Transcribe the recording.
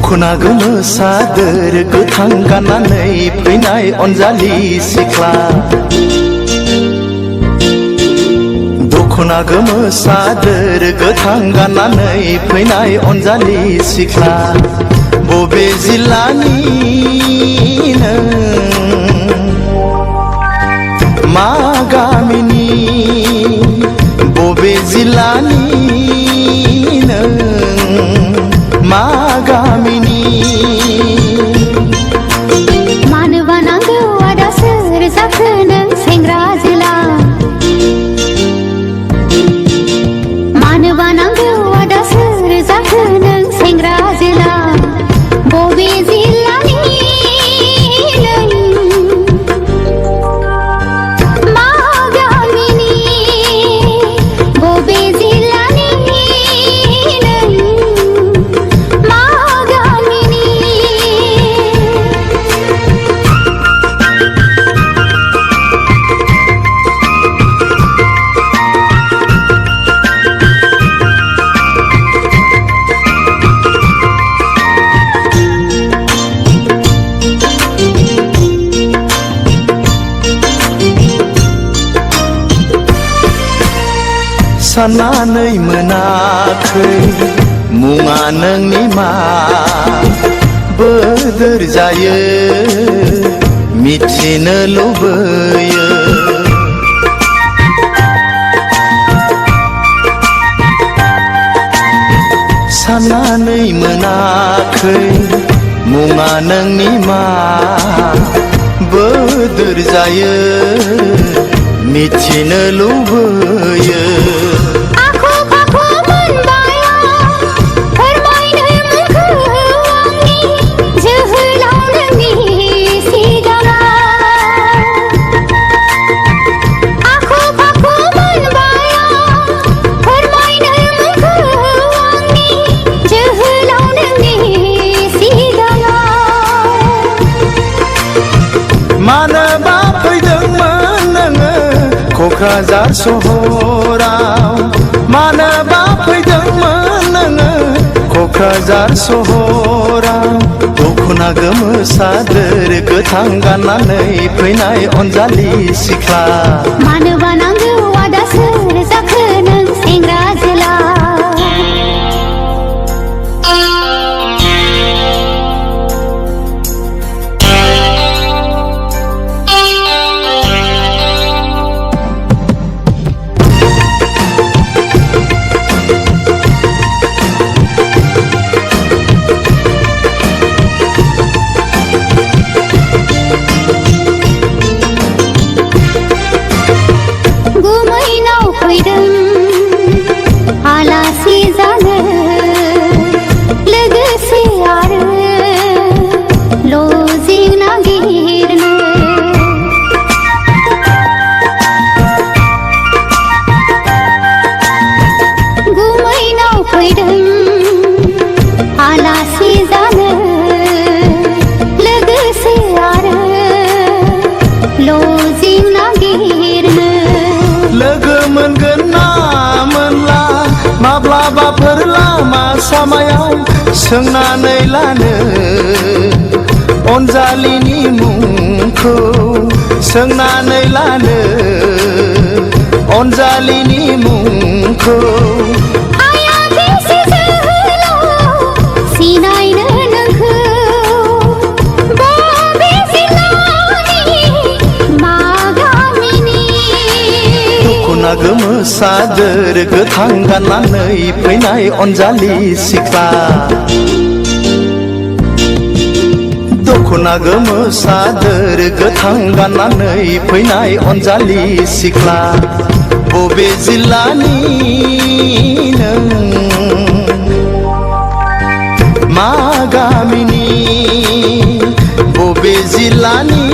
दखना गोमो सादोर गोथां गाननानै फैनाय अनजालि सिख्ला दखना गोमो सादोर गोथां गाननानै फैनाय अनजालि सिख्ला बबे जिल्लानि नों मा गामिनि बबे जिल्लानि नों मा गामिनि मानोबा नांगौ आदा सोर जाखो नों सेंग्रा जोला मानोबा नांगौ आदा सोर जाखो नों सेंग्रा जोला बबे जिल्लानि नों मा गामिनि बबे जिल्लानि नों मा गामिनि साननानै मोनाखै मुङा नोंनि मा बोदोर जायो मिथिनो लुबैयो साननानै मोनाखै मुङा नोंनि मा बोदोर जायो मिथिनो लुबैयो आखु फाखु मोनबाया फोरमायनो मोनखो आंनि जोहोलाव नोंनि सिगाङाव आखु फाखु मोनबाया फोरमायनो मोनखो आंनि जोहोलाव नोंनि सिगाङाव मानोबा फैदोंमोन नोङो क'क्राझार सहराव मानोबा फैदोंमोन नोङो क'क्राझार सहराव दखना गोमो सादोर गोथां गाननानै फैनाय अनजालि सिख्ला मानोबा नांगौ आदा सोर जाखो नों सेंग्रा जोला गुमैनाव फैदों आलासि जानो लोगोसे आरो लजिं नागिरनो गुमैनाव फैदों आलासि जानो लोगोसे आरो लजिं नागिरनो लोगो मोनगोन ना मोनला माब्लाबाफोर लामा सामायाव सोंनानै लानो अनजालिनि मुंखौ सोंनानै लानो अनजालिनि मुंखौ हायाखैसै जोहोलाव सिनायनो नोंखौ बबे जिल्लानि मा गामिनि दखना गोमो सादोर गोथां गाननानै फैनाय अनजालि सिख्ला दखना गोमो सादोर गोथां गाननानै फैनाय अनजालि सिख्ला बबे जिल्लानि नों मा गामिनि बबे जिल्लानि